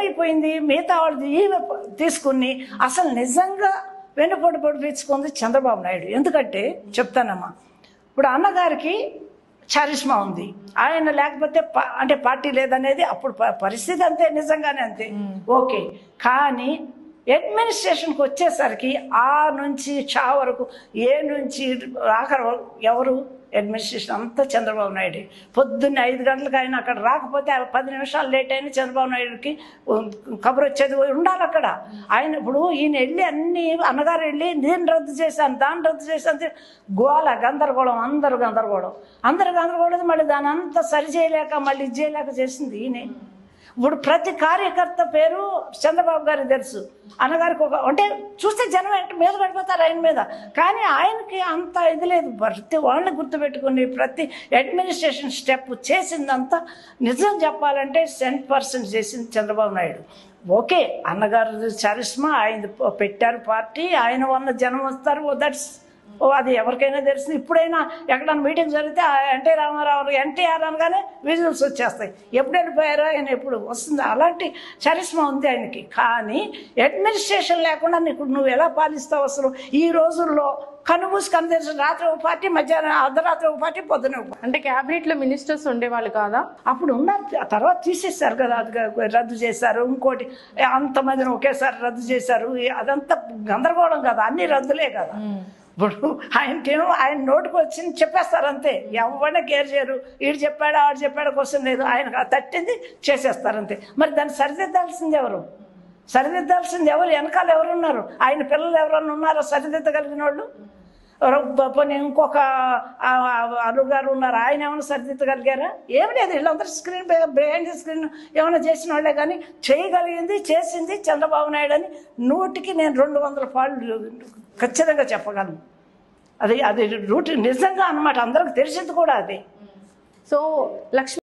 ఏమైపోయింది, మిగతా వాళ్ళది ఈమె తీసుకుని అసలు నిజంగా వెన్నుపోటు పొడిపించుకుంది చంద్రబాబు నాయుడు. ఎందుకంటే చెప్తానమ్మా, ఇప్పుడు అన్నగారికి చరిష్మా ఉంది, ఆయన లేకపోతే అంటే పార్టీ లేదనేది అప్పుడు పరిస్థితి అంతే, నిజంగానే అంతే, ఓకే. కానీ అడ్మినిస్ట్రేషన్కి వచ్చేసరికి ఆ నుంచి చా వరకు, ఏ నుంచి ఆఖరు ఎవరు అడ్మినిస్ట్రేషన్ అంతా చంద్రబాబు నాయుడు. పొద్దున్నే 5 గంటలకు ఆయన అక్కడ రాకపోతే 10 నిమిషాలు లేట్ అయినా చంద్రబాబు నాయుడుకి కబురు వచ్చేది, ఉండాలి అక్కడ ఆయన. ఇప్పుడు ఈయన వెళ్ళి అన్ని అన్నగారు వెళ్ళి నేను రద్దు చేశాను, దాన్ని రద్దు చేశాను, గోల గందరగోళం, అందరూ గందరగోళం. మళ్ళీ దాని అంతా సరి చేయలేక మళ్ళీ ఇది చేయలేక చేసింది ఈయనే. ఇప్పుడు ప్రతి కార్యకర్త పేరు చంద్రబాబు గారికి తెలుసు, అన్నగారికి ఒక అంటే చూస్తే జనం అంటే మీద పడిపోతారు ఆయన మీద. కానీ ఆయనకి అంత ఇది లేదు, ప్రతి వాళ్ళని గుర్తుపెట్టుకుని ప్రతి అడ్మినిస్ట్రేషన్ స్టెప్ చేసిందంతా నిజం చెప్పాలంటే 100% చేసింది చంద్రబాబు నాయుడు. ఓకే, అన్నగారు చరిష్మా, ఆయన పెట్టారు పార్టీ, ఆయన వల్ల జనం వస్తారు, దట్స్ అది ఎవరికైనా తెలిసింది. ఇప్పుడైనా ఎక్కడైనా మీటింగ్ జరిగితే ఎన్టీ రామారావు ఎన్టీఆర్ అనగానే విజువల్స్ వచ్చేస్తాయి, ఎప్పుడు వెళ్ళిపోయారో ఆయన ఎప్పుడు వస్తుంది, అలాంటి చరిష్మా ఉంది ఆయనకి. కానీ అడ్మినిస్ట్రేషన్ లేకుండా నువ్వు ఎలా పాలిస్తావు అసలు? ఈ రోజుల్లో కనుమూసి కనిపించిన రాత్రి ఒక పార్టీ, మధ్యాహ్నం అర్ధరాత్రి ఒక పార్టీ, పొద్దున ఒక పార్టీ. అంటే క్యాబినెట్ లో మినిస్టర్స్ ఉండేవాళ్ళు కాదా? అప్పుడు ఉన్నారు, తర్వాత తీసేస్తారు కదా, రద్దు చేశారు. ఇంకోటి అంతమందిని ఒకేసారి రద్దు చేశారు, అదంతా గందరగోళం కదా, అన్ని రద్దులే కదా. ఇప్పుడు ఆయనకేమో ఆయన నోటుకు వచ్చింది చెప్పేస్తారు అంతే, ఎవరైనా కేర్ చేయరు, వీడు చెప్పాడా ఆడు చెప్పాడా క్వశ్చన్ లేదు, ఆయన తట్టింది చేసేస్తారు అంతే. మరి దాన్ని సరిదిద్దాల్సింది ఎవరు? వెనకాల ఎవరున్నారు? ఆయన పిల్లలు ఎవరన్నా ఉన్నారో సరిదిద్దగలిగిన వాళ్ళు? పోనీ ఇంకొక అల్లుగారు ఉన్నారు, ఆయన ఏమైనా సరిదిద్దగలిగారా? ఏమి లేదు, వీళ్ళందరూ స్క్రీన్ బిహైండ్ ది స్క్రీన్ ఏమైనా చేసిన వాళ్ళే. కానీ చేయగలిగింది చేసింది చంద్రబాబు నాయుడు అని 100కి నేను 200 పాళ్ళు ఖచ్చితంగా చెప్పగలను. అది రూట్ నిజంగా అన్నమాట, అందరికి తెలిసింది కూడా అది. సో లక్ష్మి